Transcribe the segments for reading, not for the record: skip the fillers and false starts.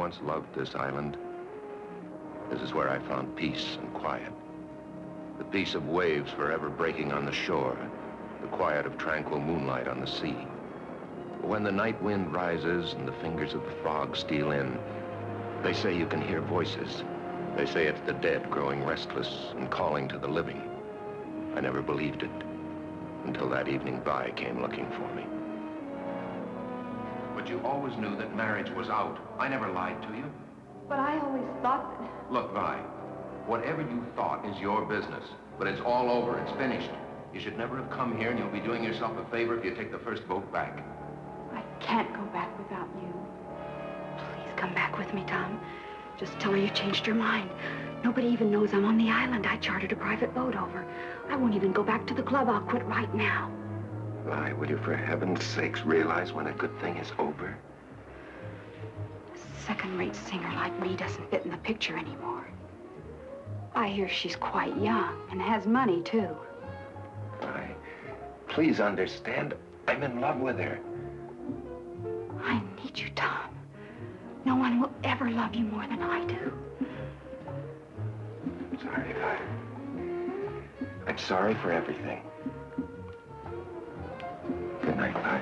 once loved this island. This is where I found peace and quiet. The peace of waves forever breaking on the shore, the quiet of tranquil moonlight on the sea. But when the night wind rises and the fingers of the fog steal in, they say you can hear voices. They say it's the dead growing restless and calling to the living. I never believed it until that evening Vi came looking for me. But you always knew that marriage was out. I never lied to you. But I always thought that... Look, Vi, whatever you thought is your business. But it's all over. It's finished. You should never have come here, and you'll be doing yourself a favor if you take the first boat back. I can't go back without you. Please come back with me, Tom. Just tell her you changed your mind. Nobody even knows I'm on the island. I chartered a private boat over. I won't even go back to the club. I'll quit right now. Vi, will you for heaven's sakes realize when a good thing is over? A second-rate singer like me doesn't fit in the picture anymore. I hear she's quite young and has money, too. Vi, please understand, I'm in love with her. I need you, Tom. No one will ever love you more than I do. I'm sorry, Vi. I'm sorry for everything. Good night, Vi.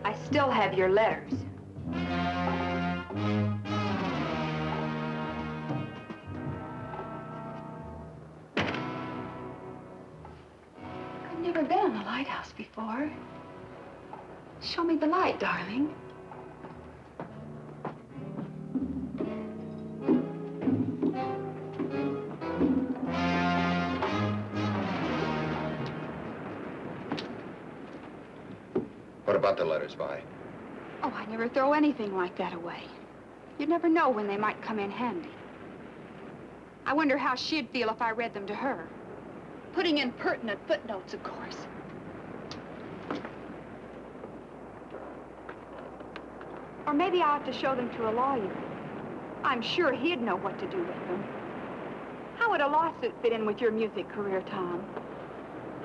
I still have your letters. I've never been on a lighthouse before. Show me the light, darling. What about the letters, Vi? Oh, I never throw anything like that away. You'd never know when they might come in handy. I wonder how she'd feel if I read them to her. Putting in pertinent footnotes, of course. Or maybe I ought to show them to a lawyer. I'm sure he'd know what to do with them. How would a lawsuit fit in with your music career, Tom?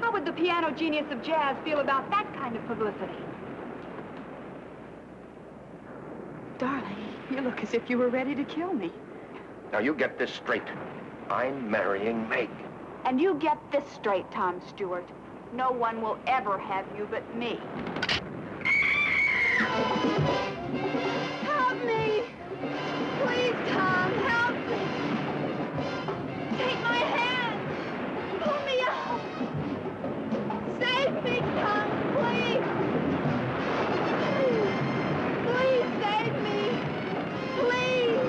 How would the piano genius of jazz feel about that kind of publicity? Darling, you look as if you were ready to kill me. Now, you get this straight. I'm marrying Meg. And you get this straight, Tom Stewart. No one will ever have you but me. Help me! Please, Tom, help me! Take my hand! Pull me out! Save me, Tom, please! Please save me! Please!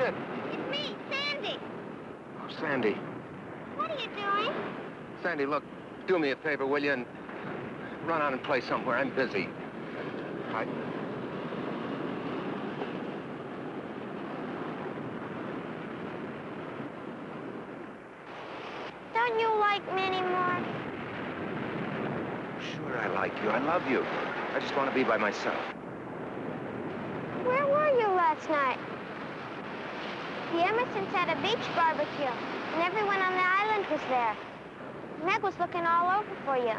it? It's me, Sandy. Oh, Sandy. What are you doing? Sandy, look, do me a favor, will you? And run out and play somewhere. I'm busy. Don't you like me anymore? Sure, I like you. I love you. I just want to be by myself. Where were you last night? The Emersons had a beach barbecue, and everyone on the island was there. Meg was looking all over for you.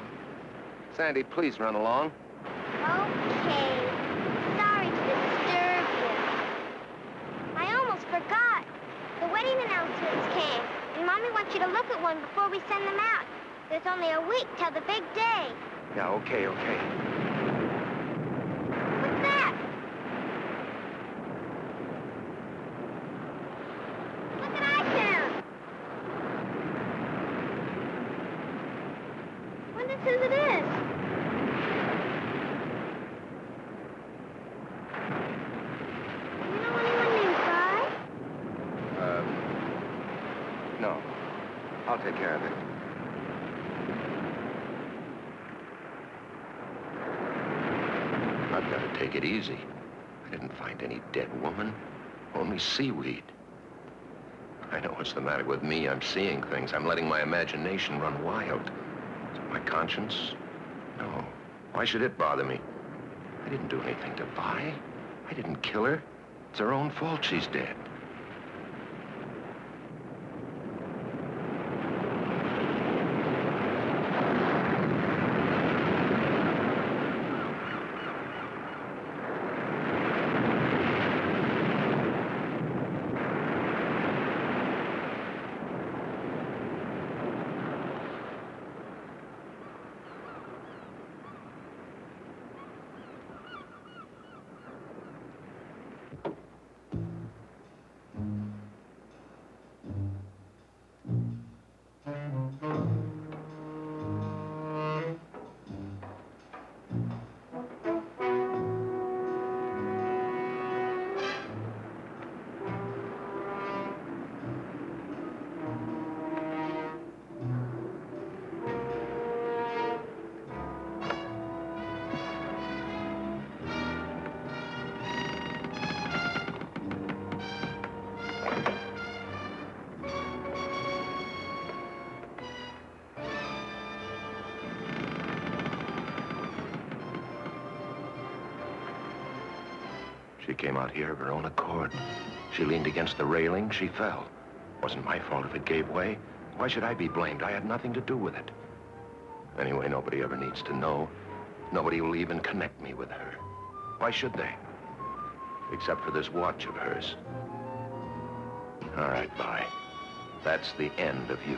Sandy, please run along. Okay. Sorry to disturb you. I almost forgot. The wedding announcements came, and Mommy wants you to look at one before we send them out. There's only a week till the big day. Yeah, okay. What's that? Look at iTunes. Wonder whose it is. You know anyone named Guy? No. I'll take care of it. I've got to take it easy. I didn't find any dead woman, only seaweed. I know what's the matter with me. I'm seeing things. I'm letting my imagination run wild. Is it my conscience? No. Why should it bother me? I didn't do anything to Vi. I didn't kill her. It's her own fault she's dead. She came out here of her own accord. She leaned against the railing. She fell. Wasn't my fault if it gave way. Why should I be blamed? I had nothing to do with it. Anyway, nobody ever needs to know. Nobody will even connect me with her. Why should they? Except for this watch of hers. All right, bye. That's the end of you.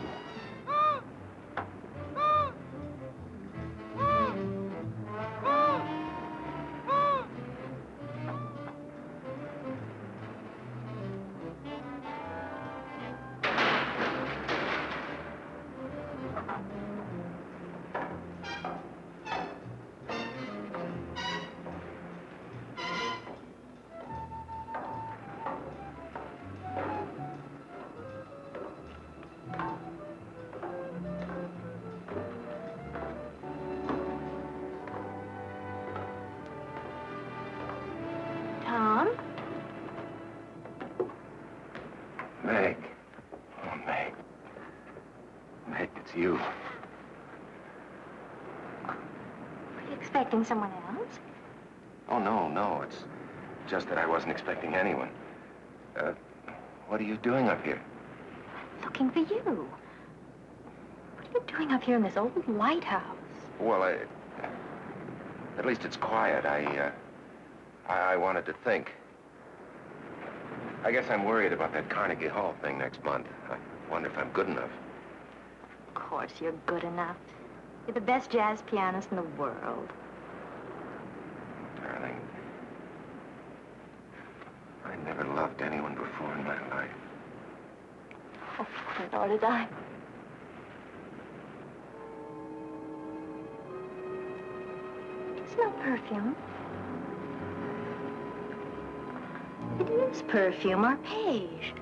Tom? Meg. Oh, Meg. Meg, it's you. Are you expecting someone else? Oh, no. It's just that I wasn't expecting anyone. What are you doing up here? Looking for you. What are you doing up here in this old lighthouse? Well, at least it's quiet. I wanted to think. I guess I'm worried about that Carnegie Hall thing next month. I wonder if I'm good enough. Of course you're good enough. You're the best jazz pianist in the world. Darling, I never loved anyone before in my life. Oh, nor did I. Do you smell perfume? It It's perfume arpege.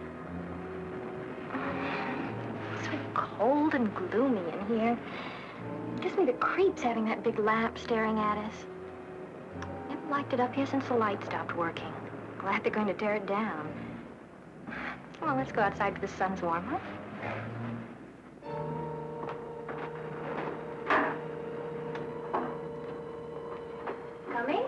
It's so cold and gloomy in here. It gives me the creeps having that big lamp staring at us. Never liked it up here since the light stopped working. Glad they're going to tear it down. Come on, let's go outside till the sun's warm, huh? Coming?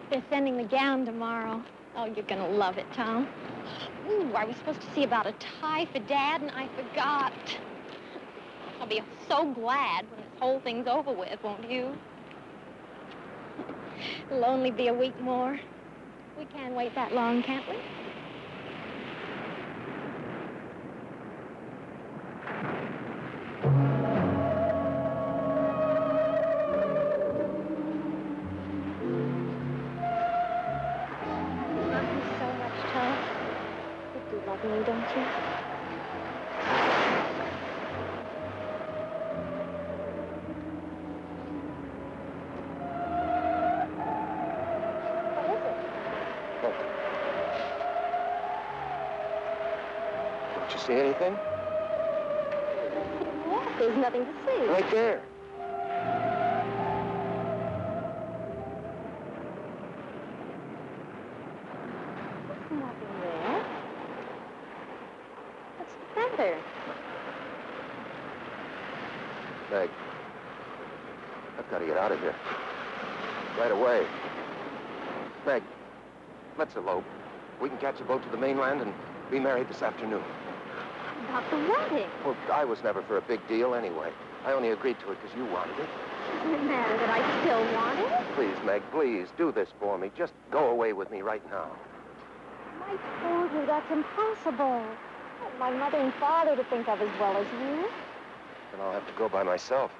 They're sending the gown tomorrow. Oh, you're gonna love it, Tom. Ooh, I was supposed to see about a tie for Dad, and I forgot. I'll be so glad when this whole thing's over with, won't you? It'll only be a week more. We can't wait that long, can't we? Me, don't you? What is it? Oh. Don't you see anything? What? There's nothing to see. Right there. There's nothing there. What's the matter? Meg, I've got to get out of here. Right away. Meg, let's elope. We can catch a boat to the mainland and be married this afternoon. About the wedding. Well, I was never for a big deal anyway. I only agreed to it because you wanted it. Doesn't it matter that I still want it? Please, Meg, please, do this for me. Just go away with me right now. I told you that's impossible. I have my mother and father to think of as well as you. Then I'll have to go by myself.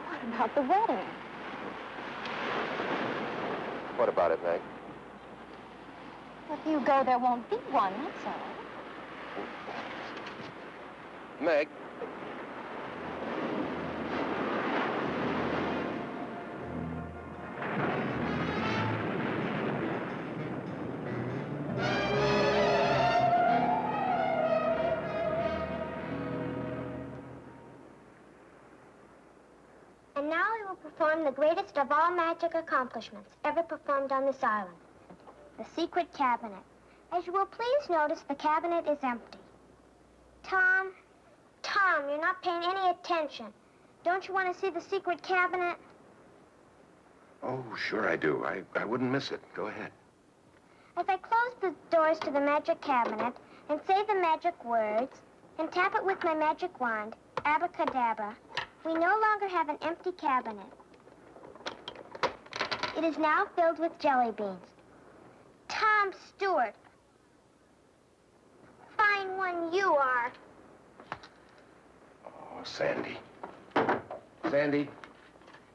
What about the wedding? What about it, Meg? If you go, there won't be one, that's all. Meg. And now we will perform the greatest of all magic accomplishments ever performed on this island. The secret cabinet. As you will please notice, the cabinet is empty. Tom, you're not paying any attention. Don't you want to see the secret cabinet? Oh, sure I do. I wouldn't miss it. Go ahead. As I close the doors to the magic cabinet and say the magic words and tap it with my magic wand, abracadabra, we no longer have an empty cabinet. It is now filled with jelly beans. Tom Stewart. Fine one you are. Oh, Sandy. Sandy,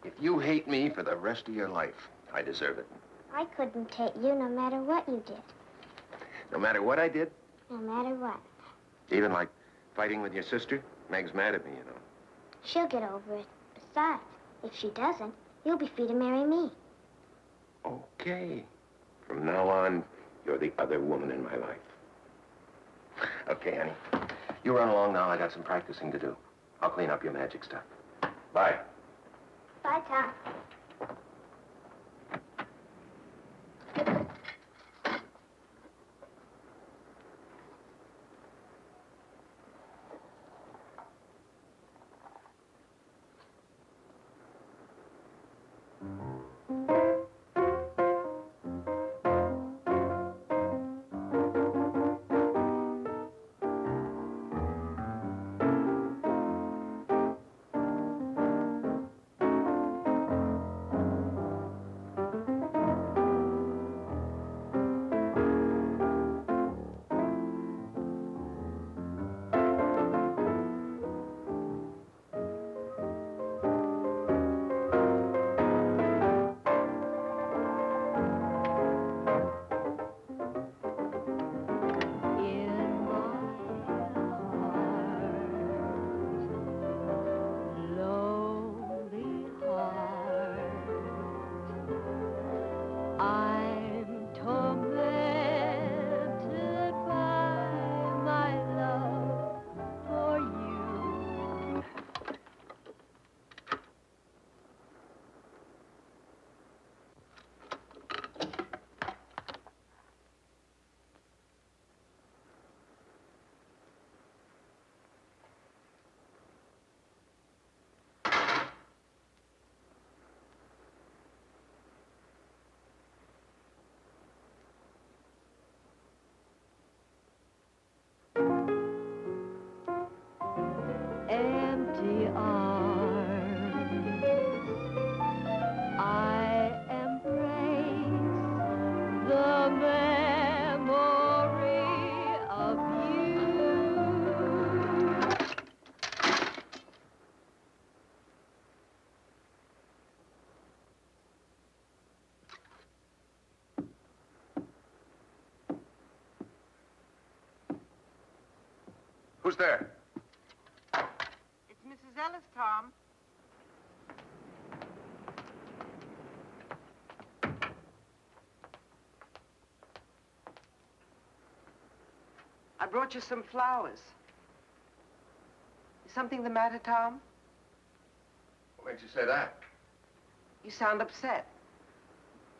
if you hate me for the rest of your life, I deserve it. I couldn't hate you no matter what you did. No matter what I did? No matter what. Even like fighting with your sister? Meg's mad at me, you know. She'll get over it. Besides, if she doesn't, you'll be free to marry me. Okay. From now on, you're the other woman in my life. Okay, honey. You run along now. I got some practicing to do. I'll clean up your magic stuff. Bye. Bye, Tom. Who's there? It's Mrs. Ellis, Tom. I brought you some flowers. Is something the matter, Tom? What makes you say that? You sound upset.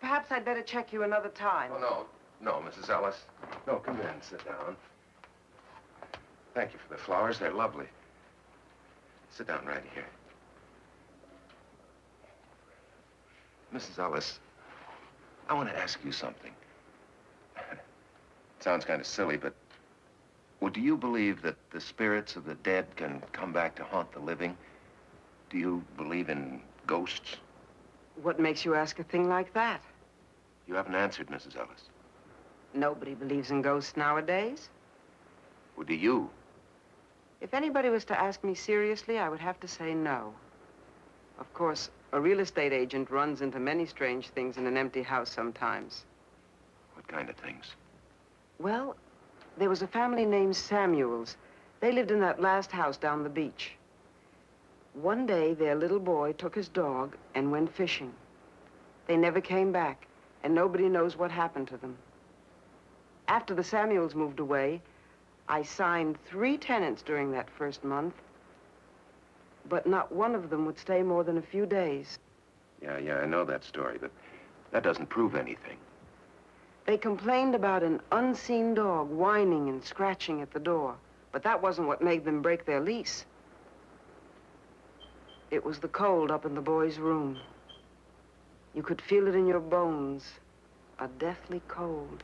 Perhaps I'd better check you another time. Oh, no. No, Mrs. Ellis. No, come in. Sit down. Thank you for the flowers. They're lovely. Sit down right here. Mrs. Ellis, I want to ask you something. It sounds kind of silly, but... well, do you believe that the spirits of the dead can come back to haunt the living? Do you believe in ghosts? What makes you ask a thing like that? You haven't answered, Mrs. Ellis. Nobody believes in ghosts nowadays. Well, do you? If anybody was to ask me seriously, I would have to say no. Of course, a real estate agent runs into many strange things in an empty house sometimes. What kind of things? Well, there was a family named Samuels. They lived in that last house down the beach. One day, their little boy took his dog and went fishing. They never came back, and nobody knows what happened to them. After the Samuels moved away, I signed 3 tenants during that first month, but not one of them would stay more than a few days. Yeah, I know that story, but that doesn't prove anything. They complained about an unseen dog whining and scratching at the door, but that wasn't what made them break their lease. It was the cold up in the boy's room. You could feel it in your bones, a deathly cold.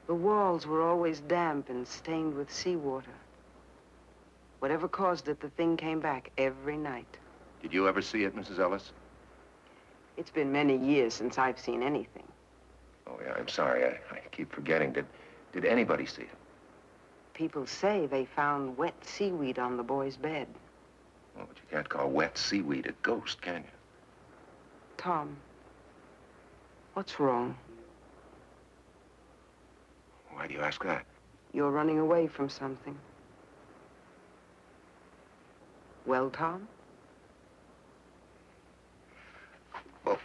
The walls were always damp and stained with seawater. Whatever caused it, the thing came back every night. Did you ever see it, Mrs. Ellis? It's been many years since I've seen anything. Oh, yeah, I'm sorry. I keep forgetting. Did anybody see it? People say they found wet seaweed on the boy's bed. Well, but you can't call wet seaweed a ghost, can you? Tom, what's wrong? Why do you ask that? You're running away from something. Well, Tom? Well,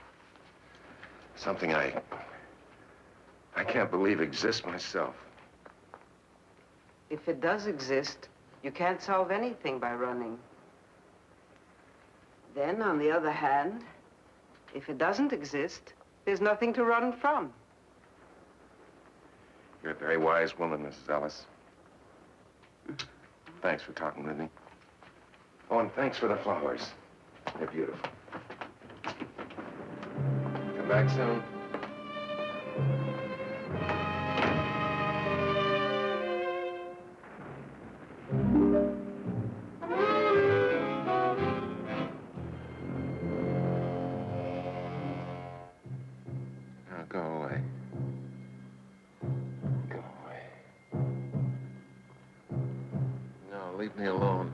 something I can't believe exists myself. If it does exist, you can't solve anything by running. Then, on the other hand, if it doesn't exist, there's nothing to run from. You're a very wise woman, Mrs. Ellis. Thanks for talking with me. Oh, and thanks for the flowers. They're beautiful. Come back soon. Now, go away. Go away. No, leave me alone.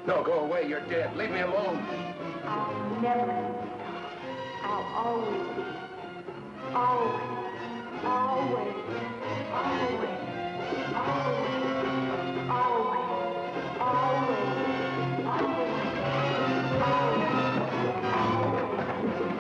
No, go away. You're dead. Leave me alone. I'll never leave you. I'll always be. Always. Always. Always. Always. Always. Always. Always. Always. Always.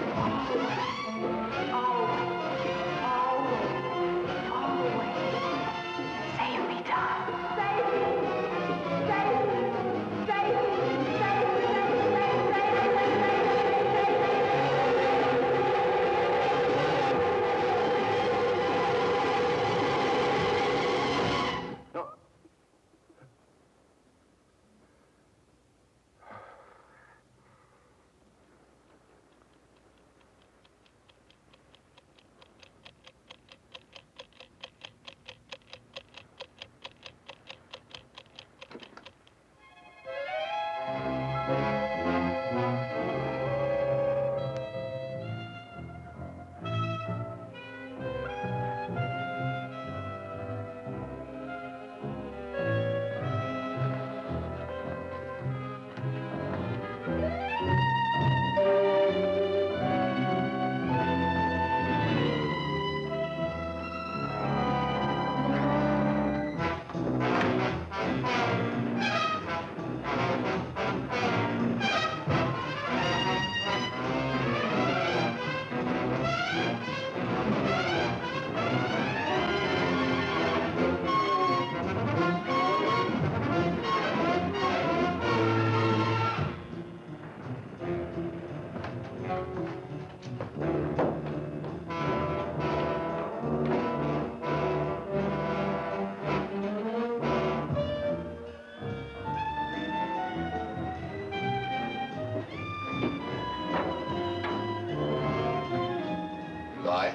Bye.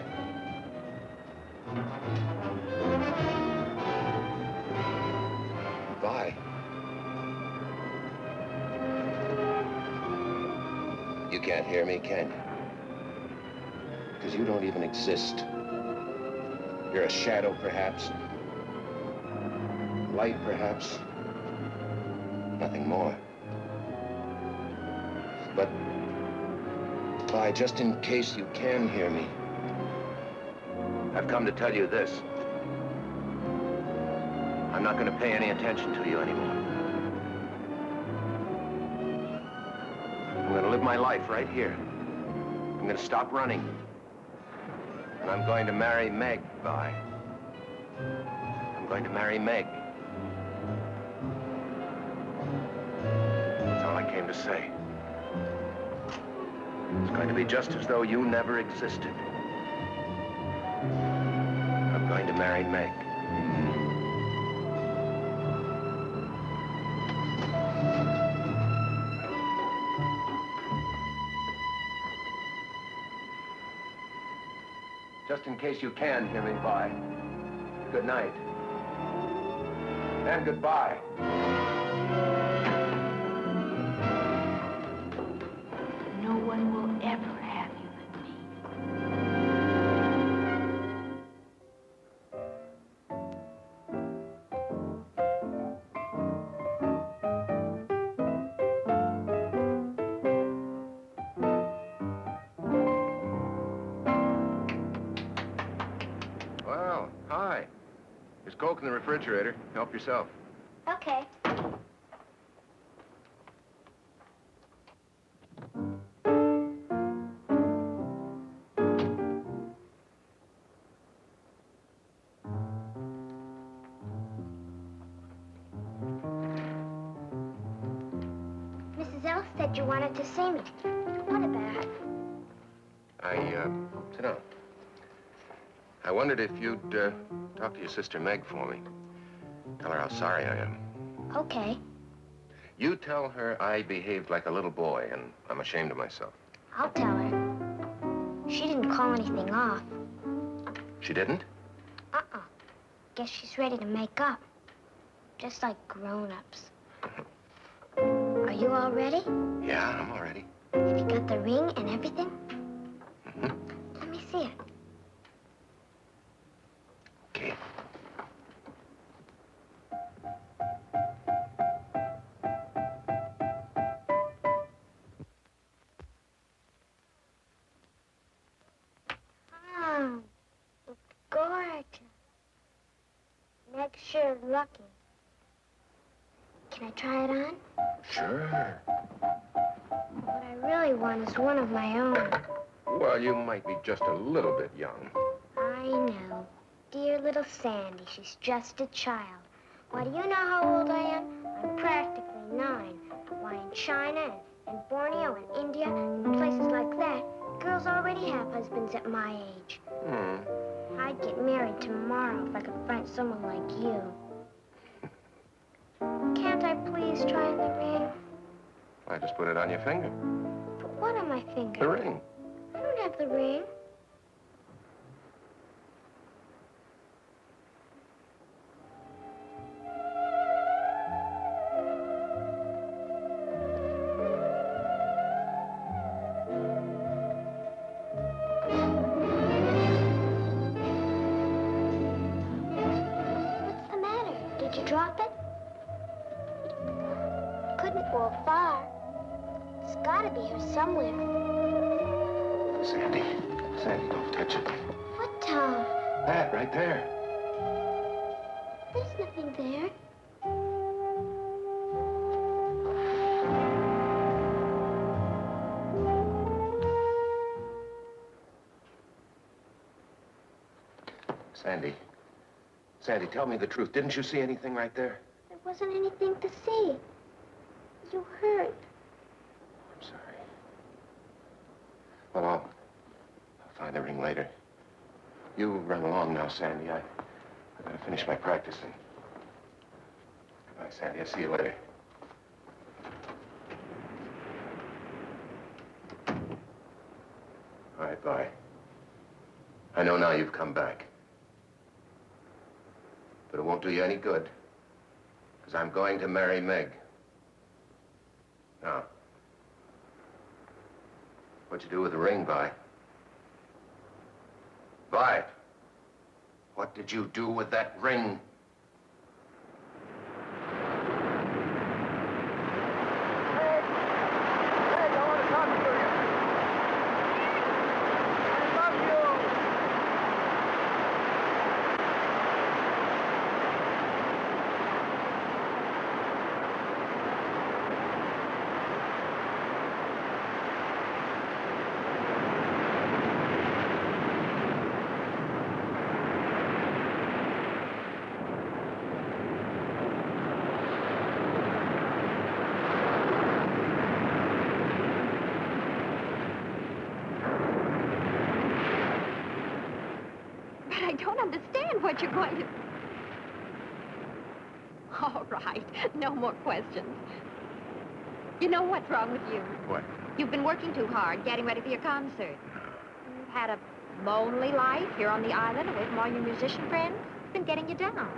Bye. You can't hear me, can you? Because you don't even exist. You're a shadow, perhaps. Light, perhaps. Nothing more. But, bye, just in case you can hear me, I've come to tell you this. I'm not going to pay any attention to you anymore. I'm going to live my life right here. I'm going to stop running. And I'm going to marry Meg, Vi. I'm going to marry Meg. That's all I came to say. It's going to be just as though you never existed. I'm going to marry Meg. Just in case you can hear me, bye. Good night. And goodbye. No one will ever have you but me. Well, hi. There's Coke in the refrigerator. Help yourself. Okay. Mrs. L said you wanted to see me. What about? Sit down. I wondered if you'd, talk to your sister Meg for me. Tell her how sorry I am. Okay. You tell her I behaved like a little boy, and I'm ashamed of myself. I'll tell her. She didn't call anything off. She didn't? Uh-uh. Guess she's ready to make up. Just like grown-ups. Are you all ready? Yeah, I'm all ready. Have you got the ring and everything? Mm-hmm. Let me see it. Okay. Oh, it's gorgeous. Meg's sure lucky. Can I try it on? Sure. What I really want is one of my own. Well, you might be just a little bit young. I know. Dear little Sandy, she's just a child. Why, do you know how old I am? I'm practically 9. Why, in China and Borneo and India and places like that, girls already have husbands at my age. I'd get married tomorrow if I could find someone like you. Can't I please try on the ring? I just put it on your finger. But what on my finger? The ring. I don't have the ring. What's the matter? Did you drop it? Couldn't fall far. It's gotta be here somewhere. Sandy. Sandy, don't touch it. What, Tom? That right there. There's nothing there. Sandy. Sandy, tell me the truth. Didn't you see anything right there? There wasn't anything to see. You hurt. I'm sorry. Well, I'll find the ring later. You run along now, Sandy. I gotta finish my practicing. Goodbye, Sandy. I'll see you later. All right, bye. I know now you've come back. But it won't do you any good. Because I'm going to marry Meg. Now, what'd you do with the ring, Vi? Vi, what did you do with that ring? I don't understand what you're going to... All right, no more questions. You know what's wrong with you? What? You've been working too hard, getting ready for your concert. You've had a lonely life here on the island, away from all your musician friends. It's been getting you down.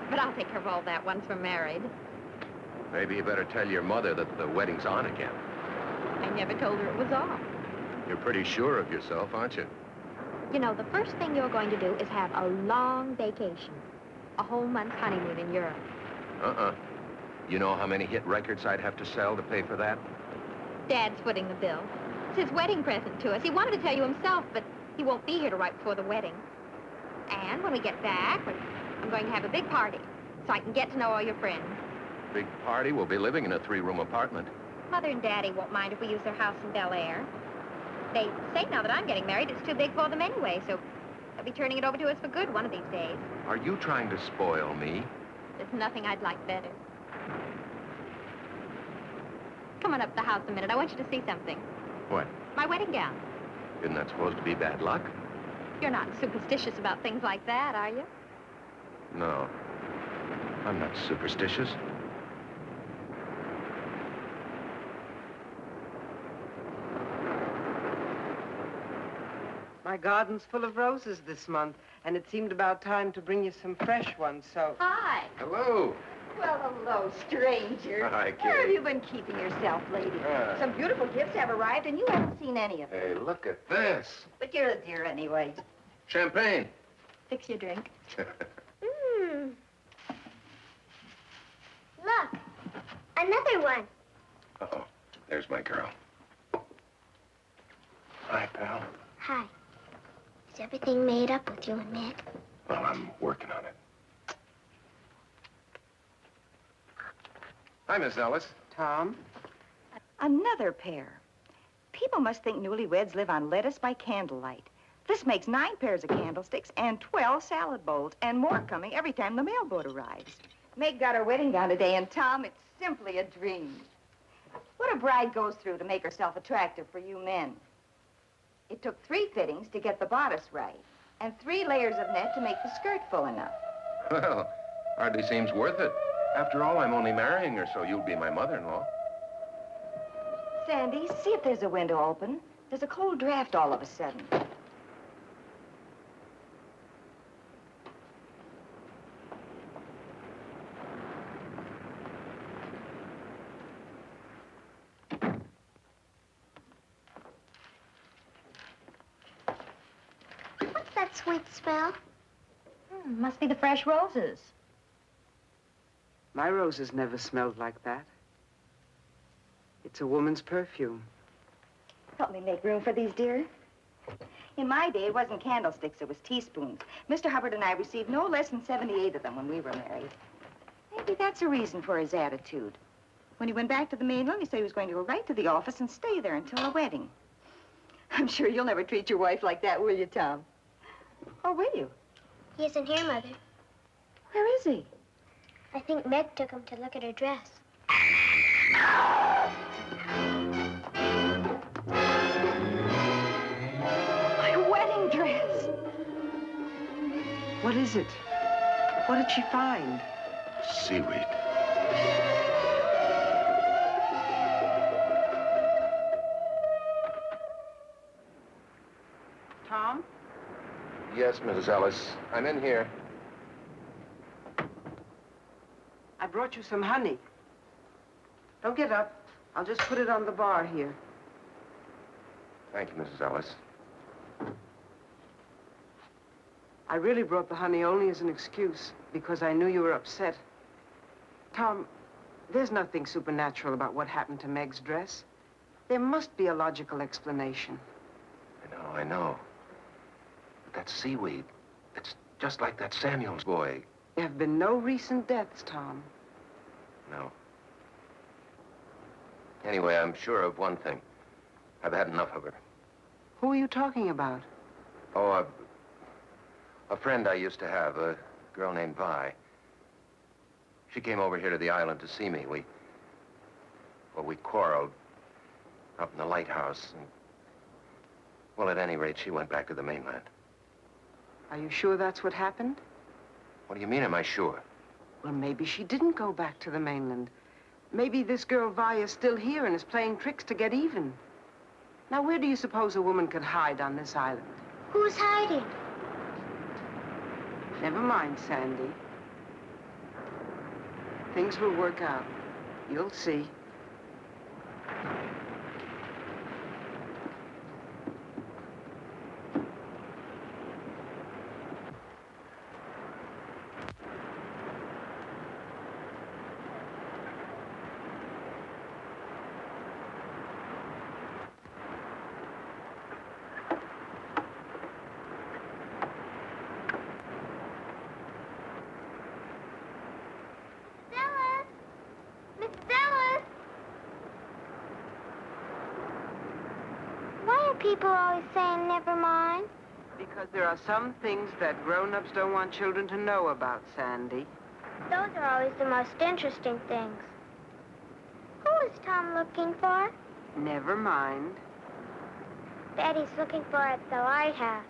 But I'll take care of all that once we're married. Maybe you better tell your mother that the wedding's on again. I never told her it was off. You're pretty sure of yourself, aren't you? You know, the first thing you're going to do is have a long vacation. A whole month's honeymoon in Europe. You know how many hit records I'd have to sell to pay for that? Dad's footing the bill. It's his wedding present to us. He wanted to tell you himself, but he won't be here till right before the wedding. And when we get back, I'm going to have a big party, so I can get to know all your friends. Big party? We'll be living in a 3-room apartment. Mother and Daddy won't mind if we use their house in Bel Air. They say now that I'm getting married, it's too big for them anyway, so they'll be turning it over to us for good one of these days. Are you trying to spoil me? There's nothing I'd like better. Come on up to the house a minute. I want you to see something. What? My wedding gown. Isn't that supposed to be bad luck? You're not superstitious about things like that, are you? No. I'm not superstitious. My garden's full of roses this month, and it seemed about time to bring you some fresh ones, so... Hi. Hello. Well, hello, stranger. Hi, Kitty. Where have you been keeping yourself, lady? Some beautiful gifts have arrived, and you haven't seen any of them. Hey, look at this. But you're a dear anyway. Champagne. Fix your drink. Look, another one. Uh-oh. There's my girl. Hi, pal. Hi. Is everything made up with you and Meg? Well, I'm working on it. Hi, Miss Ellis. Tom? Another pair. People must think newlyweds live on lettuce by candlelight. This makes 9 pairs of candlesticks and 12 salad bowls, and more coming every time the mailboat arrives. Meg got her wedding gown today, and Tom, it's simply a dream. What a bride goes through to make herself attractive for you men. It took 3 fittings to get the bodice right, and 3 layers of net to make the skirt full enough. Well, hardly seems worth it. After all, I'm only marrying her, so you'll be my mother-in-law. Sandy, see if there's a window open. There's a cold draft all of a sudden. What's that sweet smell? Must be the fresh roses. My roses never smelled like that. It's a woman's perfume. Help me make room for these, dear. In my day, it wasn't candlesticks, it was teaspoons. Mr. Hubbard and I received no less than 78 of them when we were married. Maybe that's a reason for his attitude. When he went back to the mainland, he said he was going to go right to the office and stay there until the wedding. I'm sure you'll never treat your wife like that, will you, Tom? Or will you? He isn't here, Mother. Where is he? I think Meg took him to look at her dress. My wedding dress! What is it? What did she find? Seaweed. Tom? Yes, Mrs. Ellis. I'm in here. I brought you some honey. Don't get up. I'll just put it on the bar here. Thank you, Mrs. Ellis. I really brought the honey only as an excuse, because I knew you were upset. Tom, there's nothing supernatural about what happened to Meg's dress. There must be a logical explanation. I know. But that seaweed, it's just like that Samuels boy. There have been no recent deaths, Tom. No. Anyway, I'm sure of one thing. I've had enough of her. Who are you talking about? Oh, a friend I used to have, a girl named Vi. She came over here to the island to see me. We quarreled up in the lighthouse. And, well, at any rate, she went back to the mainland. Are you sure that's what happened? What do you mean, am I sure? Well, maybe she didn't go back to the mainland. Maybe this girl Vi is still here and is playing tricks to get even. Now, where do you suppose a woman could hide on this island? Who's hiding? Never mind, Sandy. Things will work out. You'll see. People always saying never mind. Because there are some things that grown-ups don't want children to know about, Sandy. Those are always the most interesting things. Who is Tom looking for? Never mind. Daddy's looking for at the lighthouse.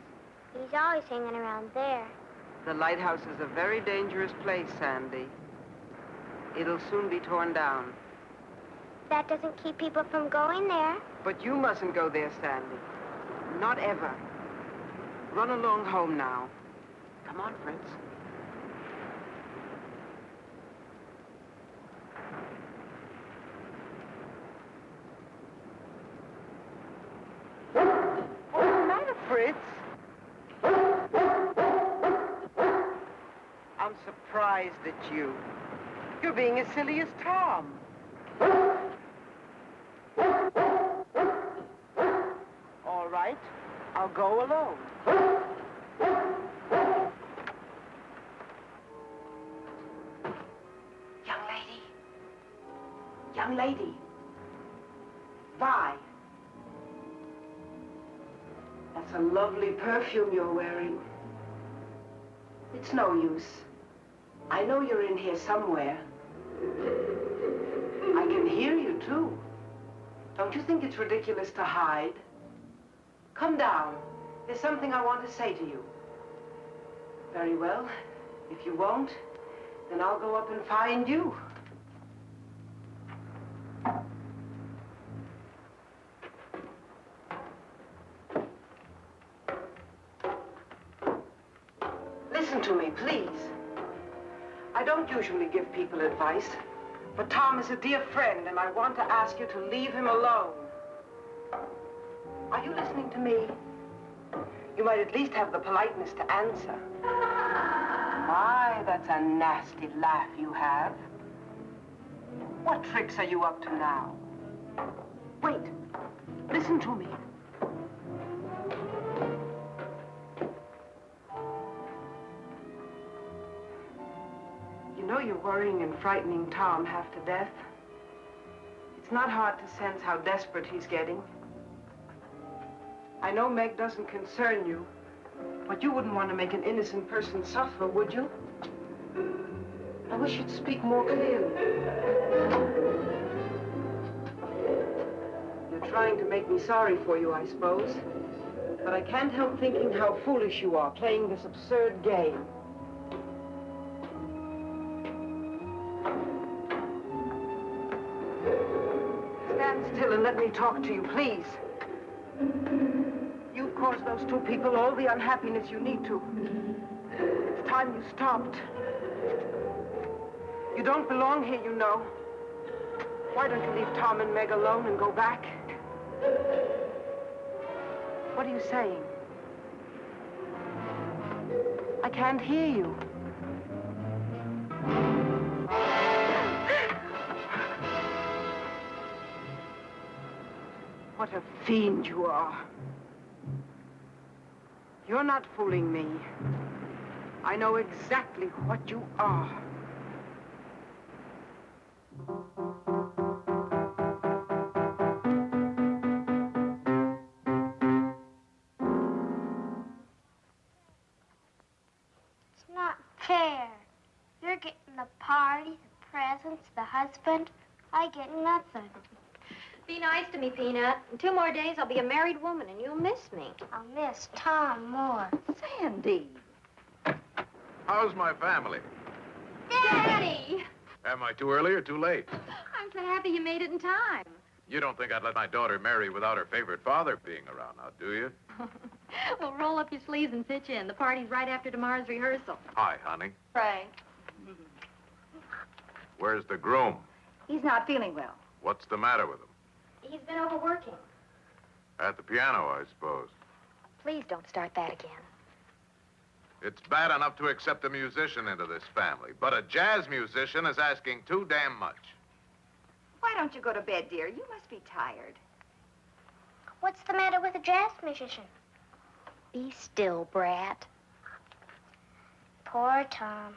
He's always hanging around there. The lighthouse is a very dangerous place, Sandy. It'll soon be torn down. That doesn't keep people from going there. But you mustn't go there, Sandy. Not ever. Run along home now. Come on, Fritz. What's the matter, Fritz? I'm surprised at you. You're being as silly as Tom. All right, I'll go alone. Young lady. Young lady. Vi. That's a lovely perfume you're wearing. It's no use. I know you're in here somewhere. I can hear you, too. Don't you think it's ridiculous to hide? Come down. There's something I want to say to you. Very well. If you won't, then I'll go up and find you. Listen to me, please. I don't usually give people advice, but Tom is a dear friend, and I want to ask you to leave him alone. Are you listening to me? You might at least have the politeness to answer. My, that's a nasty laugh you have. What tricks are you up to now? Wait. Listen to me. You know you're worrying and frightening Tom half to death. It's not hard to sense how desperate he's getting. I know Meg doesn't concern you, but you wouldn't want to make an innocent person suffer, would you? I wish you'd speak more clearly. You're trying to make me sorry for you, I suppose. But I can't help thinking how foolish you are, playing this absurd game. Stand still and let me talk to you, please. You've caused cause those two people all the unhappiness you need to. It's time you stopped. You don't belong here, you know. Why don't you leave Tom and Meg alone and go back? What are you saying? I can't hear you. What a fiend you are. You're not fooling me. I know exactly what you are. It's not fair. You're getting the party, the presents, the husband. I get nothing. Be nice to me, Peanut. In 2 more days, I'll be a married woman, and you'll miss me. I'll miss Tom more. Sandy. How's my family? Daddy! Am I too early or too late? I'm so happy you made it in time. You don't think I'd let my daughter marry without her favorite father being around now, do you? Well, roll up your sleeves and pitch in. The party's right after tomorrow's rehearsal. Hi, honey. Frank. Where's the groom? He's not feeling well. What's the matter with him? He's been overworking. At the piano, I suppose. Please don't start that again. It's bad enough to accept a musician into this family, but a jazz musician is asking too damn much. Why don't you go to bed, dear? You must be tired. What's the matter with a jazz musician? Be still, brat. Poor Tom.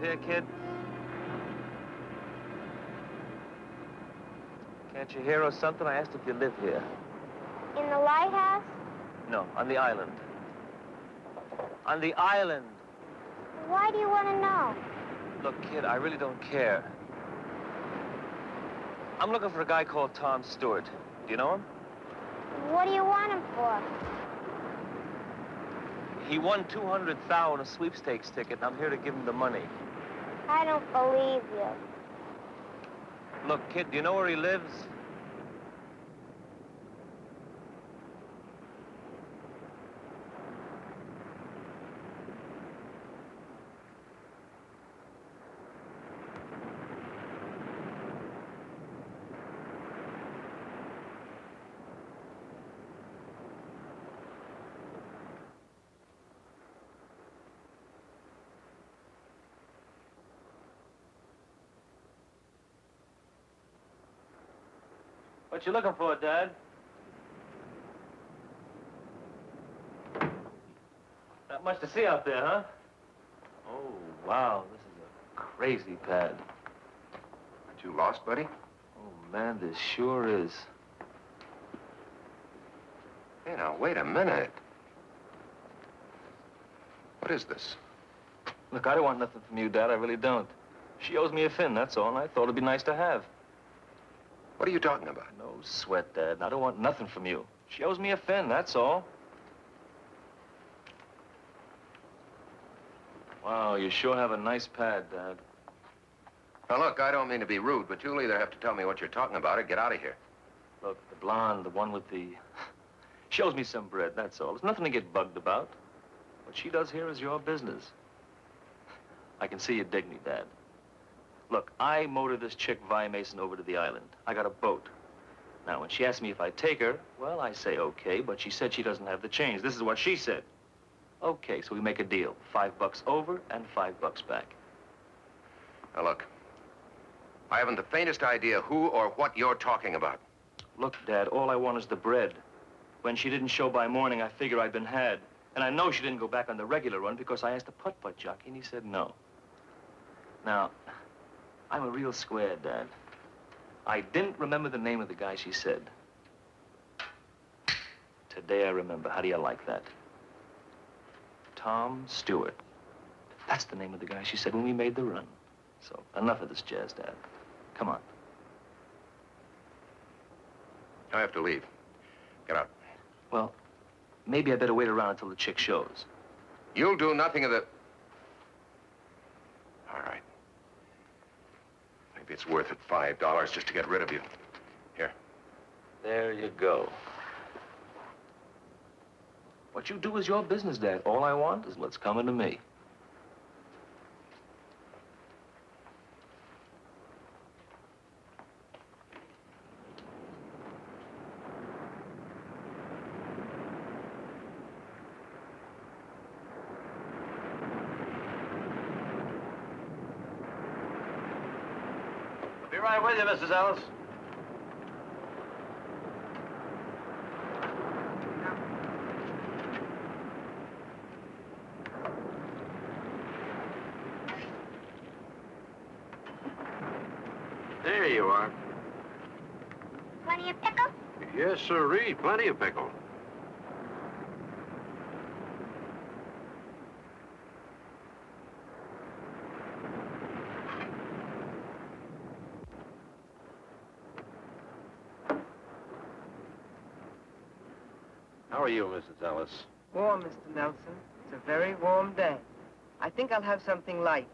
Here, kid? Can't you hear or something? I asked if you live here. In the lighthouse? No, on the island. On the island. Why do you want to know? Look, kid, I really don't care. I'm looking for a guy called Tom Stewart. Do you know him? What do you want him for? He won $200,000 on a sweepstakes ticket, and I'm here to give him the money. I don't believe you. Look, kid, do you know where he lives? What you looking for, Dad? Not much to see out there, huh? Oh, wow, this is a crazy pad. Aren't you lost, buddy? Oh, man, this sure is. Hey, now, wait a minute. What is this? Look, I don't want nothing from you, Dad. I really don't. She owes me a fin, that's all, and I thought it'd be nice to have. What are you talking about? No sweat, Dad. I don't want nothing from you. She owes me a fin, that's all. Wow, you sure have a nice pad, Dad. Now, look, I don't mean to be rude, but you'll either have to tell me what you're talking about or get out of here. Look, the blonde, the one with the... She owes me some bread, that's all. There's nothing to get bugged about. What she does here is your business. I can see you dig me, Dad. Look, I motored this chick, Vi Mason, over to the island. I got a boat. Now, when she asked me if I'd take her, well, I say okay, but she said she doesn't have the change. This is what she said. Okay, so we make a deal. $5 over and $5 back. Now, look. I haven't the faintest idea who or what you're talking about. Look, Dad, all I want is the bread. When she didn't show by morning, I figure I'd been had. And I know she didn't go back on the regular run because I asked the putt-putt jockey, and he said no. Now, I'm a real square, Dad. I didn't remember the name of the guy she said. Today I remember. How do you like that? Tom Stewart. That's the name of the guy she said when we made the run. So, enough of this jazz, Dad. Come on. I have to leave. Get out. Well, maybe I better wait around until the chick shows. You'll do nothing of the... All right. Maybe it's worth it, $5 just to get rid of you. Here. There you go. What you do is your business, Dad. All I want is what's coming to me. Be right with you, Mrs. Ellis. There you are. Plenty of pickle? Yes, sirree. Plenty of pickle. How are you, Mrs. Ellis? Warm, Mr. Nelson. It's a very warm day. I think I'll have something light.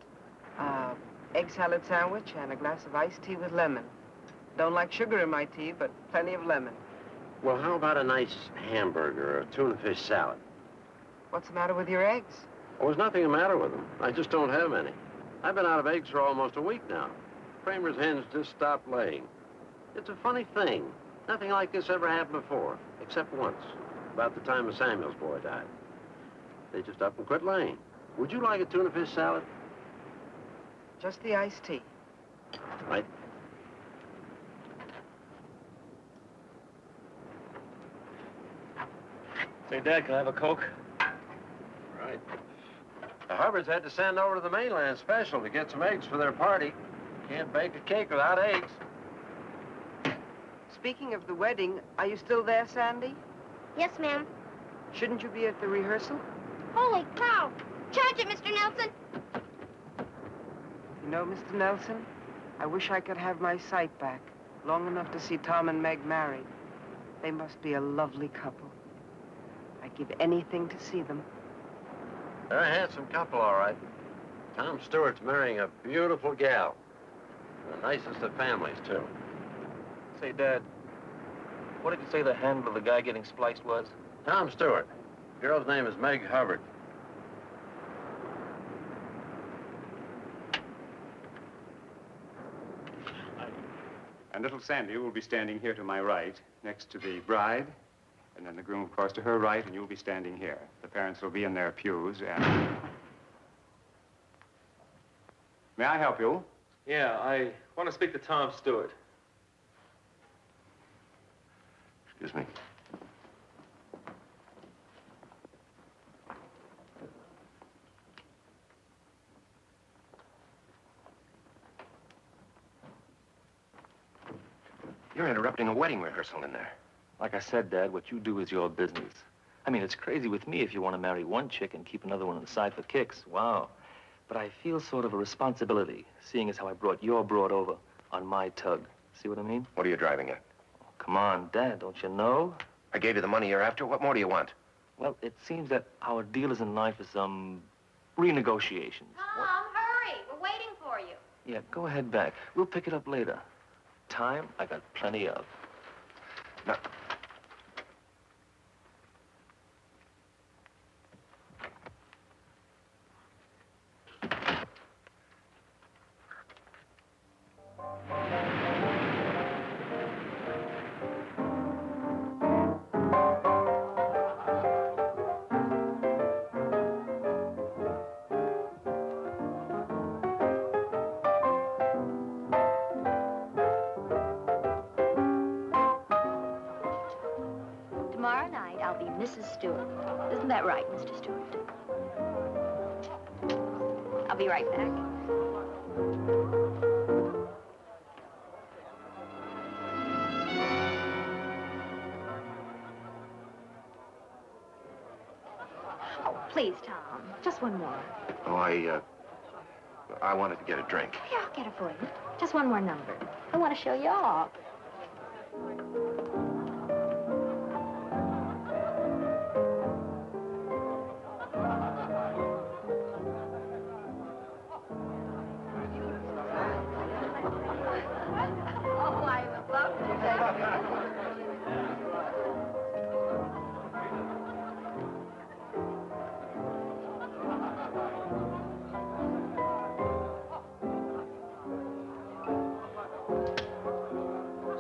Egg salad sandwich and a glass of iced tea with lemon. Don't like sugar in my tea, but plenty of lemon. Well, how about a nice hamburger or a tuna fish salad? What's the matter with your eggs? Oh, there's nothing the matter with them. I just don't have any. I've been out of eggs for almost a week now. Kramer's hens just stopped laying. It's a funny thing. Nothing like this ever happened before, except once, about the time of Samuel's boy died. They just up and quit laying. Would you like a tuna fish salad? Just the iced tea. Right. Say, Dad, can I have a Coke? Right. The Hubbards had to send over to the mainland special to get some eggs for their party. Can't bake a cake without eggs. Speaking of the wedding, are you still there, Sandy? Yes, ma'am. Shouldn't you be at the rehearsal? Holy cow! Charge it, Mr. Nelson! You know, Mr. Nelson, I wish I could have my sight back, long enough to see Tom and Meg married. They must be a lovely couple. I'd give anything to see them. They're a handsome couple, all right. Tom Stewart's marrying a beautiful gal. The nicest of families, too. Say, Dad, what did you say the handle of the guy getting spliced was? Tom Stewart. The girl's name is Meg Hubbard. And little Sandy will be standing here to my right, next to the bride, and then the groom, of course, to her right, and you'll be standing here. The parents will be in their pews, and... May I help you? Yeah, I want to speak to Tom Stewart. Excuse me. You're interrupting a wedding rehearsal in there. Like I said, Dad, what you do is your business. I mean, it's crazy with me if you want to marry one chick and keep another one on the side for kicks. Wow. But I feel sort of a responsibility, seeing as how I brought your broad over on my tug. See what I mean? What are you driving at? Oh, come on, Dad, don't you know? I gave you the money you're after. What more do you want? Well, it seems that our deal is in line for some renegotiations. Tom, hurry! We're waiting for you. Yeah, go ahead back. We'll pick it up later. Time, I got plenty of. Now, Mrs. Stewart. Isn't that right, Mr. Stewart? I'll be right back. Oh, please, Tom. Just one more. Oh, I wanted to get a drink. Yeah, I'll get it for you. Just one more number. I want to show you off.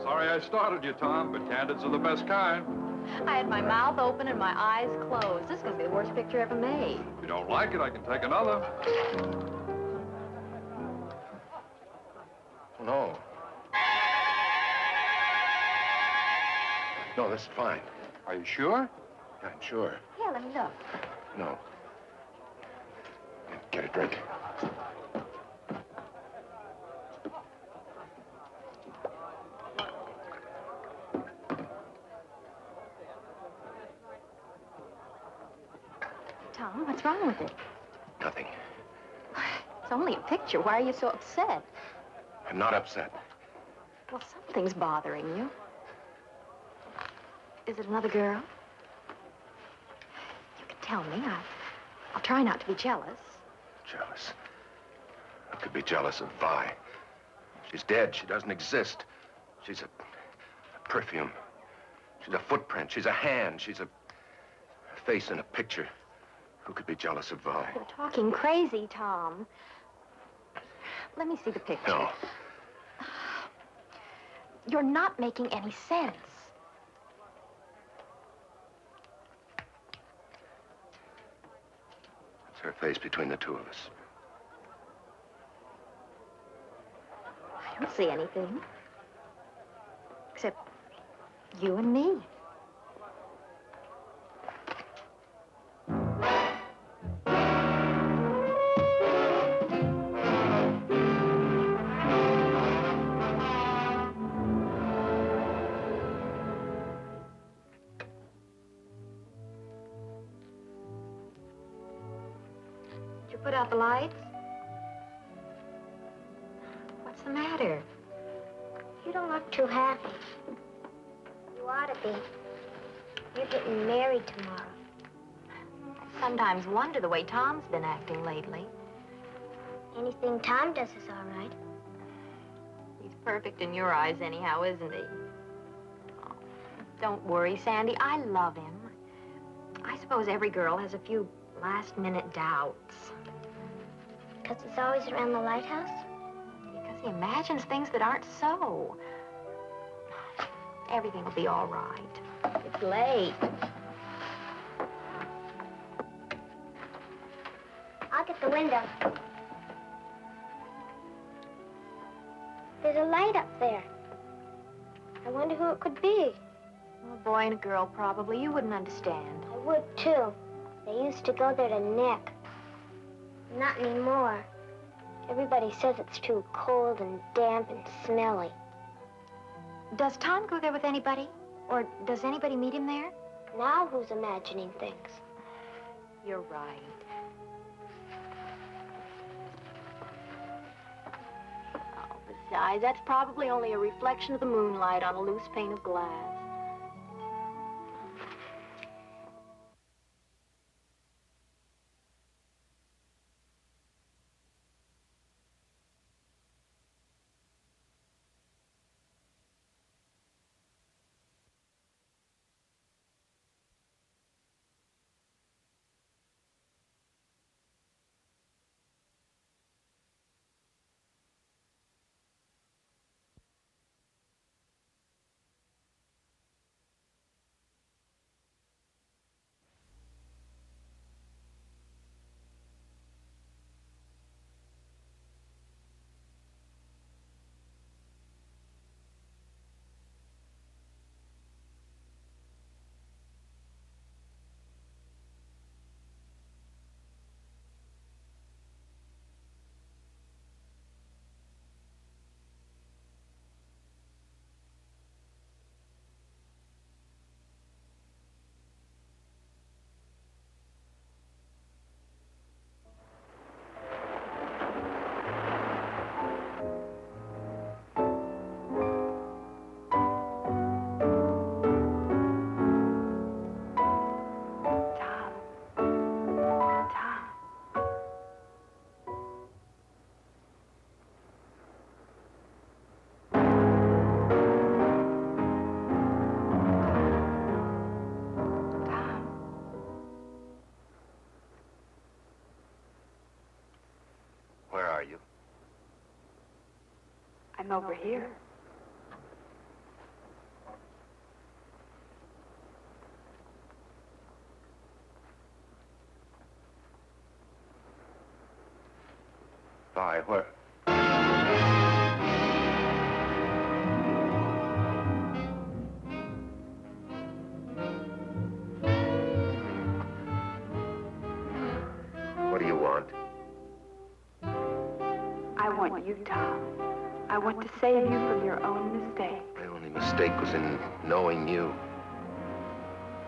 Sorry I started you, Tom, but candids are the best kind. I had my mouth open and my eyes closed. This is going to be the worst picture ever made. If you don't like it, I can take another. No. No, this is fine. Are you sure? Yeah, I'm sure. Yeah, let me look. No. Get a drink. Tom, what's wrong with it? Nothing. It's only a picture. Why are you so upset? I'm not upset. Well, something's bothering you. Is it another girl? You can tell me. I'll try not to be jealous. Jealous? I could be jealous of Vi. She's dead. She doesn't exist. She's a perfume. She's a footprint. She's a hand. She's a face in a picture. Who could be jealous of Vi? You're talking crazy, Tom. Let me see the picture. No. You're not making any sense. It's her face between the two of us. I don't see anything. Except you and me. Put out the lights? What's the matter? You don't look too happy. You ought to be. You're getting married tomorrow. I sometimes wonder the way Tom's been acting lately. Anything Tom does is all right. He's perfect in your eyes anyhow, isn't he? Oh, don't worry, Sandy. I love him. I suppose every girl has a few last-minute doubts. Because he's always around the lighthouse? Because he imagines things that aren't so. Everything will be all right. It's late. I'll get the window. There's a light up there. I wonder who it could be. A boy and a girl, probably. You wouldn't understand. I would, too. They used to go there to nip. Not anymore. Everybody says it's too cold and damp and smelly. Does Tom go there with anybody? Or does anybody meet him there? Now who's imagining things? You're right. Oh, besides, that's probably only a reflection of the moonlight on a loose pane of glass. I'm over here. Vi, where? What do you want? I want you, Tom. I want to save you from your own mistake. My only mistake was in knowing you.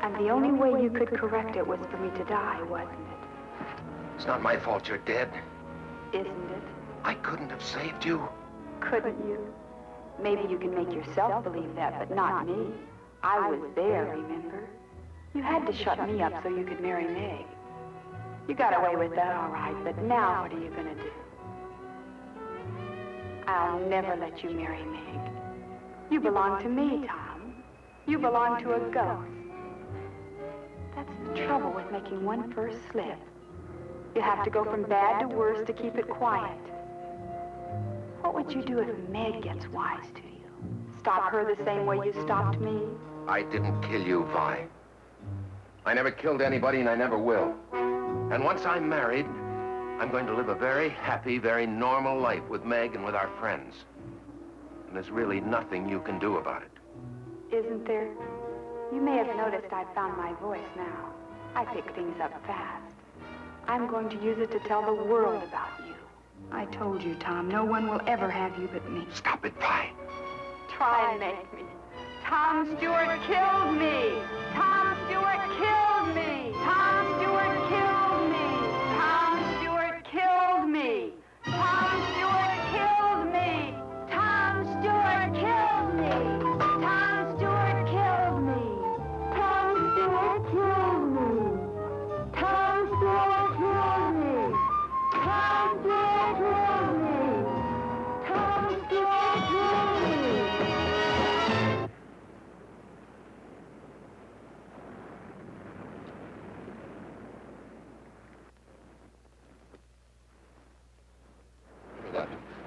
And the only way you could correct it was for me to die, wasn't it? It's not my fault you're dead. Isn't it? I couldn't have saved you. Couldn't you? Maybe you can make yourself believe that, but not me. I was there, remember? You had to shut me up so you could marry Meg. You got away with that, all right, but now what are you gonna do? I'll never let you marry Meg. You belong to me, Tom. You belong to a ghost. That's the trouble with making one first slip. You have to go from bad to worse to keep it quiet. What would you do if Meg gets wise to you? Stop her the same way you stopped me? I didn't kill you, Vi. I never killed anybody, and I never will. And once I'm married, I'm going to live a very happy, very normal life with Meg and with our friends. And there's really nothing you can do about it. Isn't there? You may have noticed I've found my voice now. I pick things up fast. I'm going to use it to tell the world about you. I told you, Tom, no one will ever have you but me. Stop it, Vi. Try and make me. Tom Stewart killed me! Tom Stewart killed me! Tom Stewart killed me! Tom Stewart killed me! Tom Stewart killed me! Tom Stewart killed me! Tom Stewart killed me! Tom Stewart killed me! Tom Stewart killed me! Tom Stewart killed me! Tom Stewart killed me!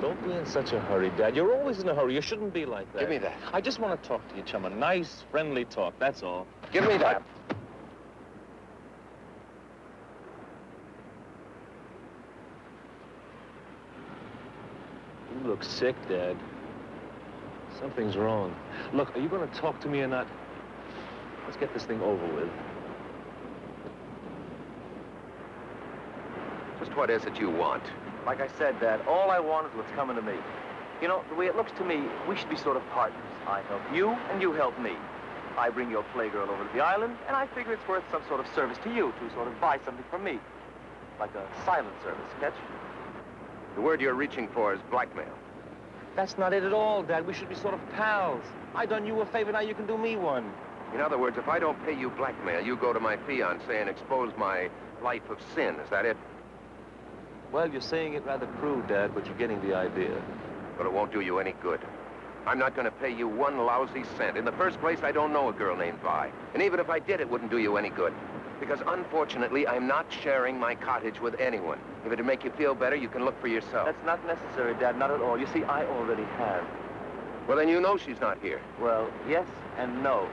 Don't be in such a hurry, Dad. You're always in a hurry. You shouldn't be like that. Give me that. I just want to talk to you, chum. A nice, friendly talk, that's all. Give me that. You look sick, Dad. Something's wrong. Look, are you going to talk to me or not? Let's get this thing over with. Just what is it you want? Like I said, Dad, all I want is what's coming to me. You know, the way it looks to me, we should be sort of partners. I help you, and you help me. I bring your playgirl over to the island, and I figure it's worth some sort of service to you to sort of buy something from me. Like a silent service, catch? The word you're reaching for is blackmail. That's not it at all, Dad. We should be sort of pals. I done you a favor, now you can do me one. In other words, if I don't pay you blackmail, you go to my fiancé and expose my life of sin. Is that it? Well, you're saying it rather crude, Dad, but you're getting the idea. But it won't do you any good. I'm not going to pay you one lousy cent. In the first place, I don't know a girl named Vi. And even if I did, it wouldn't do you any good. Because unfortunately, I'm not sharing my cottage with anyone. If it'd make you feel better, you can look for yourself. That's not necessary, Dad, not at all. You see, I already have. Well, then you know she's not here. Well, yes and no.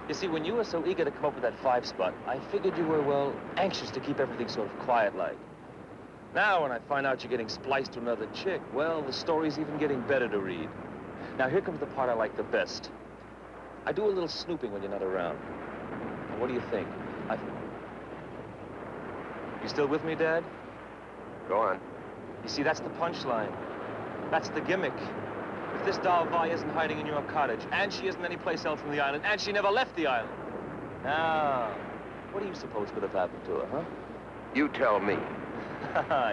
You see, when you were so eager to come up with that 5 spot, I figured you were, well, anxious to keep everything sort of quiet-like. Now, when I find out you're getting spliced to another chick, well, the story's even getting better to read. Now, here comes the part I like the best. I do a little snooping when you're not around. Now, what do you think? You still with me, Dad? Go on. You see, that's the punchline. That's the gimmick. If this doll Vi isn't hiding in your cottage, and she isn't anyplace else on the island, and she never left the island. Now, what do you suppose could have happened to her, huh? You tell me.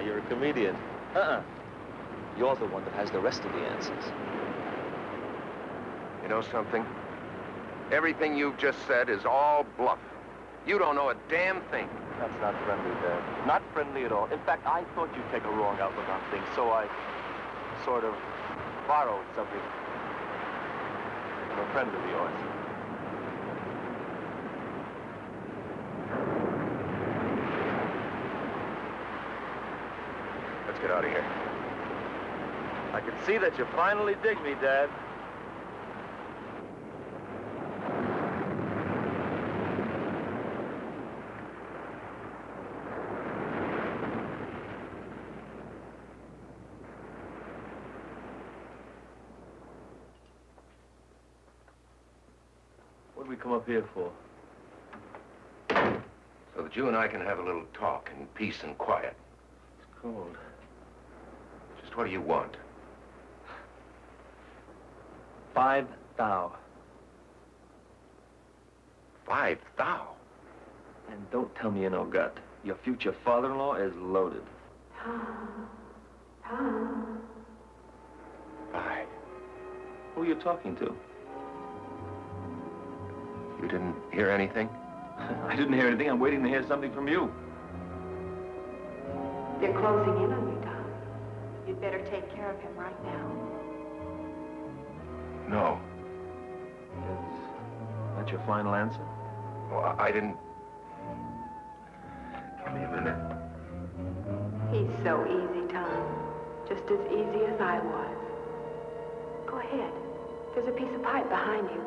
You're a comedian. You're the one that has the rest of the answers. You know something? Everything you've just said is all bluff. You don't know a damn thing. That's not friendly, Dad. Not friendly at all. In fact, I thought you'd take a wrong outlook on things, so I sort of borrowed something from a friend of yours. Let's get out of here. I can see that you finally dig me, Dad. What'd we come up here for? So that you and I can have a little talk in peace and quiet. It's cold. Just what do you want? 5 thou. 5 thou? And don't tell me you no gut. Your future father-in-law is loaded. Tom. 5. Who are you talking to? You didn't hear anything? I didn't hear anything. I'm waiting to hear something from you. They're closing in on you, Tom. You'd better take care of him right now. No. Is that your final answer? Oh, I didn't... Give me a minute. He's so easy, Tom. Just as easy as I was. Go ahead. There's a piece of pipe behind you.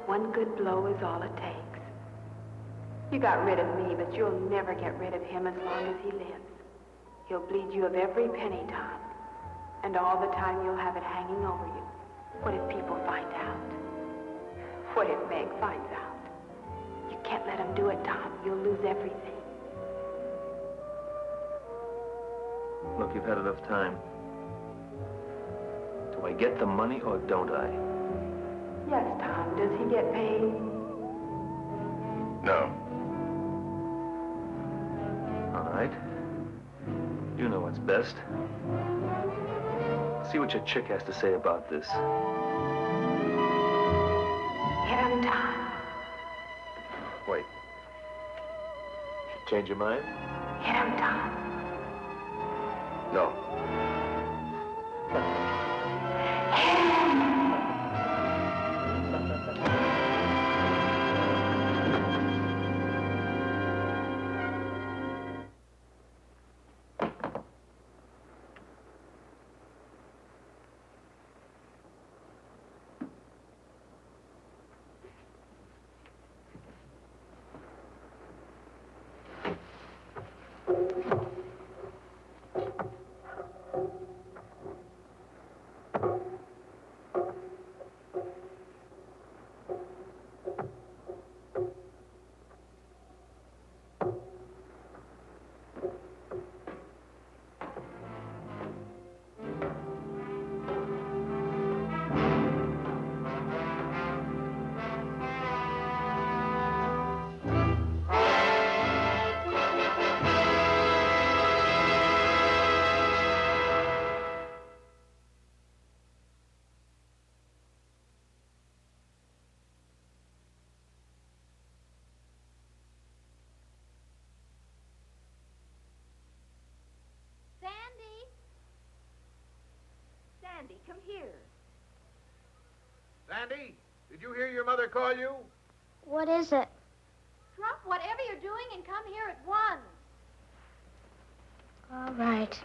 One good blow is all it takes. You got rid of me, but you'll never get rid of him as long as he lives. He'll bleed you of every penny, Tom. And all the time you'll have it hanging over you. What if people find out? What if Meg finds out? You can't let him do it, Tom. You'll lose everything. Look, you've had enough time. Do I get the money or don't I? Yes, Tom. Does he get paid? No. All right. You know what's best. See what your chick has to say about this. Hit him, Tom. Wait. Change your mind? Hit him, Tom. No. Sandy, come here. Sandy, did you hear your mother call you? What is it? Drop whatever you're doing and come here at once. All right.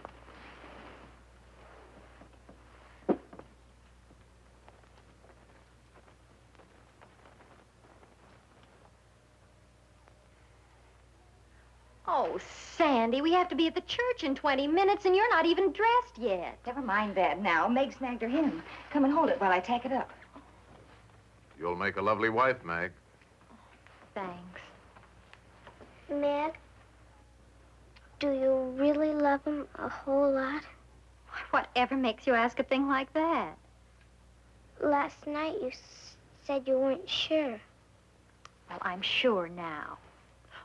Oh, Sandy, we have to be at the church in 20 minutes, and you're not even dressed yet. Never mind that now. Meg snagged her hymn. Come and hold it while I tack it up. You'll make a lovely wife, Meg. Thanks. Meg, do you really love him a whole lot? Whatever makes you ask a thing like that? Last night you said you weren't sure. Well, I'm sure now.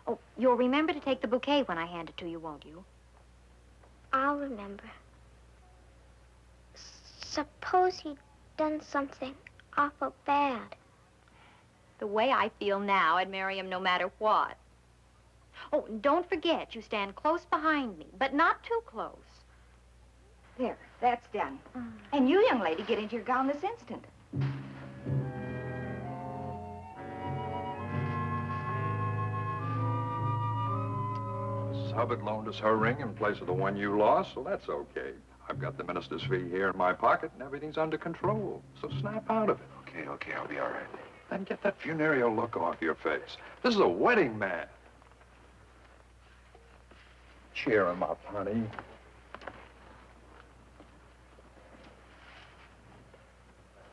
Oh, you'll remember to take the bouquet when I hand it to you, won't you? I'll remember. Suppose he'd done something awful bad. The way I feel now, I'd marry him no matter what. Oh, and don't forget, you stand close behind me, but not too close. There, that's done. And you, young lady, get into your gown this instant. Miss Hubbard loaned us her ring in place of the one you lost, so that's okay. I I've got the minister's fee here in my pocket, and everything's under control. So snap out of it. Okay, I'll be all right. And get that funereal look off your face. This is a wedding man. Cheer him up, honey.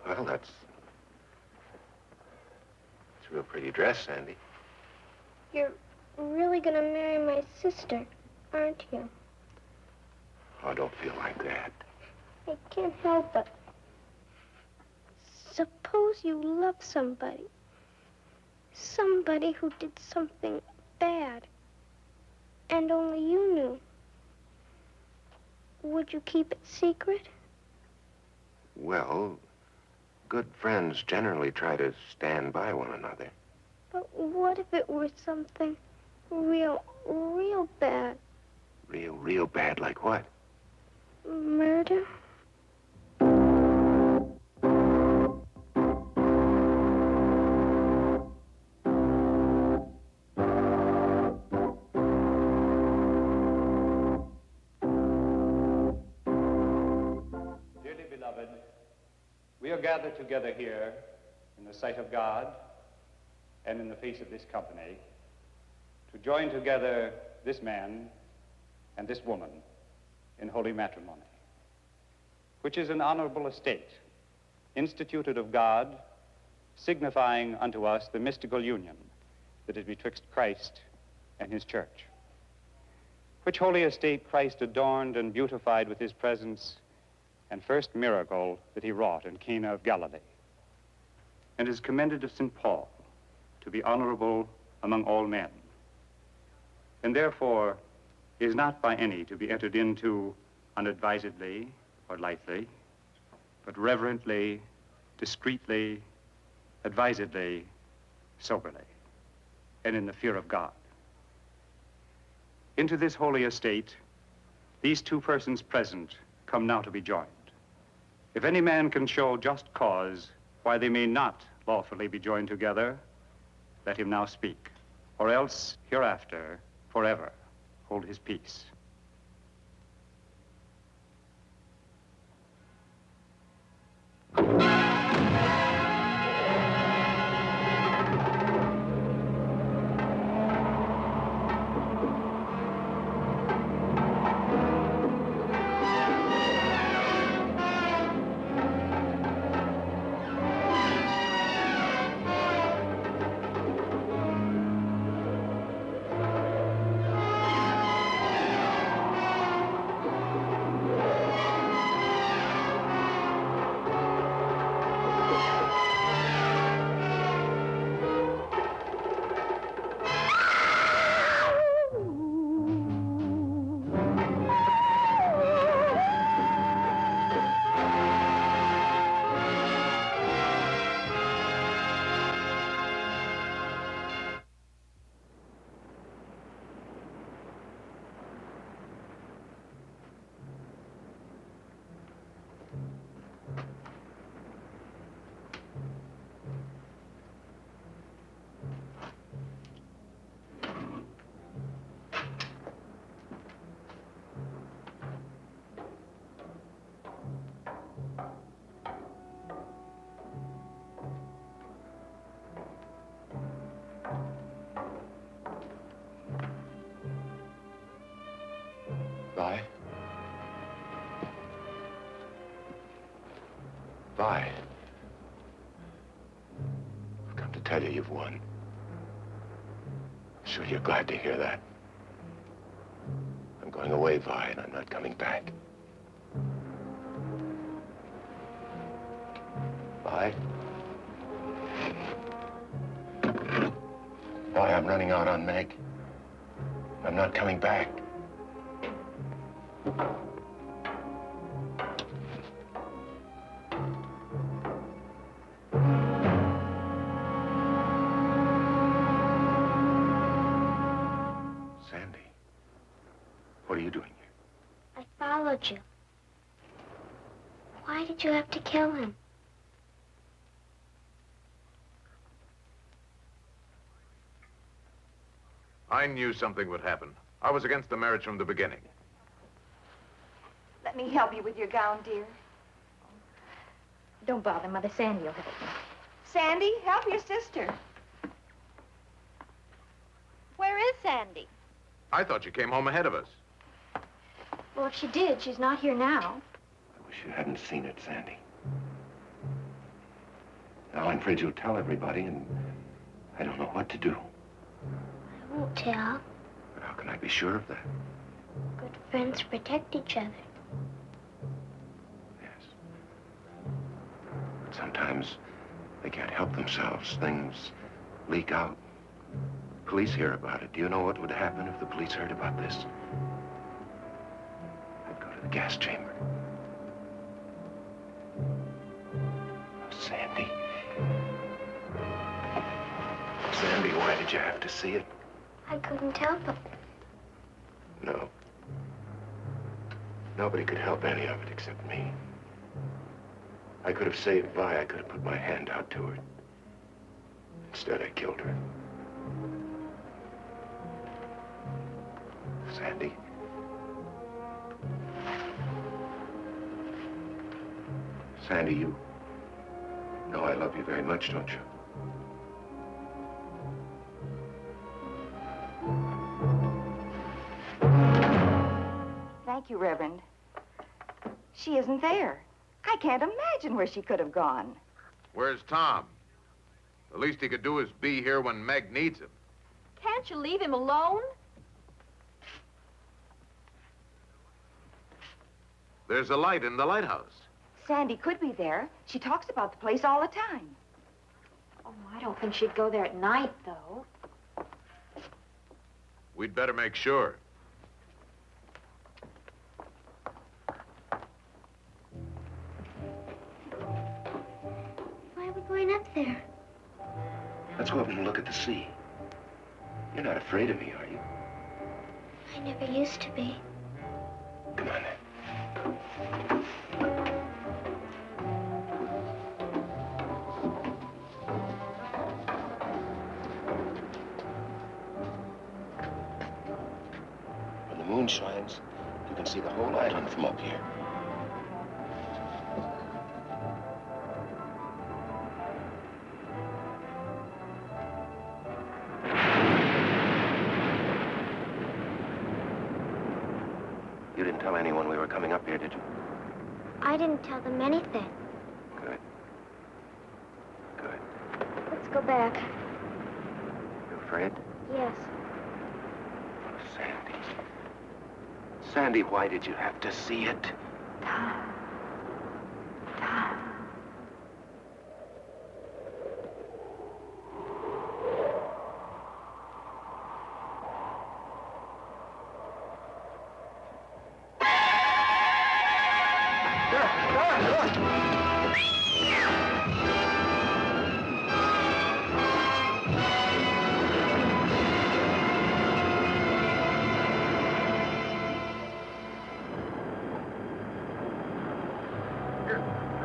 Well, that's a real pretty dress, Sandy. You're really gonna marry my sister, aren't you? Oh, don't feel like that. I can't help it. Suppose you love somebody. Somebody who did something bad. And only you knew. Would you keep it secret? Well, good friends generally try to stand by one another. But what if it were something real bad? Real bad, like what? Murder? Dearly beloved, we are gathered together here in the sight of God and in the face of this company to join together this man and this woman in holy matrimony, which is an honorable estate, instituted of God, signifying unto us the mystical union that is betwixt Christ and his church, which holy estate Christ adorned and beautified with his presence and first miracle that he wrought in Cana of Galilee, and is commended to St. Paul to be honorable among all men, and therefore is not by any to be entered into unadvisedly or lightly, but reverently, discreetly, advisedly, soberly, and in the fear of God. Into this holy estate, these two persons present come now to be joined. If any man can show just cause why they may not lawfully be joined together, let him now speak, or else hereafter, forever, hold his peace. Vi? Vi? I've come to tell you you've won. I'm sure you're glad to hear that. I'm going away, Vi, and I'm not coming back. Vi? Vi, I'm running out on Meg. I'm not coming back. Sandy, what are you doing here? I followed you. Why did you have to kill him? I knew something would happen. I was against the marriage from the beginning. Let me help you with your gown, dear. Don't bother, Mother. Sandy will help me. Sandy, help your sister. Where is Sandy? I thought you came home ahead of us. Well, if she did, she's not here now. I wish you hadn't seen it, Sandy. Now I'm afraid you'll tell everybody, and I don't know what to do. I won't tell. But how can I be sure of that? Good friends protect each other. Yes. But sometimes they can't help themselves. Things leak out. Police hear about it. Do you know what would happen if the police heard about this? I'd go to the gas chamber. Sandy. Sandy, why did you have to see it? I couldn't help it. No. Nobody could help any of it except me. I could have saved Vi. I could have put my hand out to her. Instead, I killed her. Sandy. Sandy, you know I love you very much, don't you? Thank you, Reverend. She isn't there. I can't imagine where she could have gone. Where's Tom? The least he could do is be here when Meg needs him. Can't you leave him alone? There's a light in the lighthouse. Sandy could be there. She talks about the place all the time. Oh, I don't think she'd go there at night, though. We'd better make sure. Why are we going up there? Let's go up and look at the sea. You're not afraid of me, are you? I never used to be. Come on, then. When the moon shines, you can see the whole island from up here. You didn't tell anyone we were coming up here, did you? I didn't tell them anything. Good. Good. Let's go back. You afraid? Yes. Oh, Sandy. Sandy, why did you have to see it? Tom. Tom.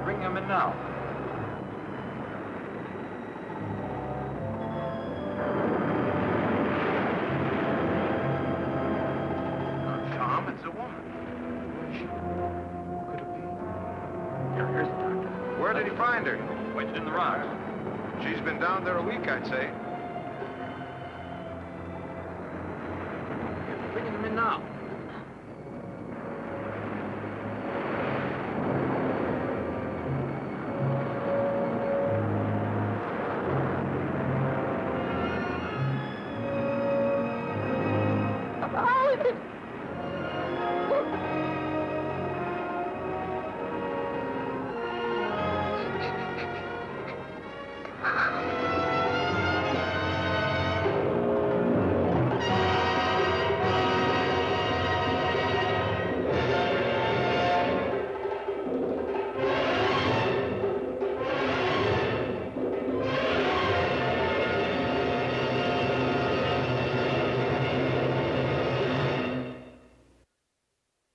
Bring him in now. Tom, it's a woman. Who could it be? Here's the doctor. Where did he find her? Wedged in the rocks. She's been down there a week, I'd say.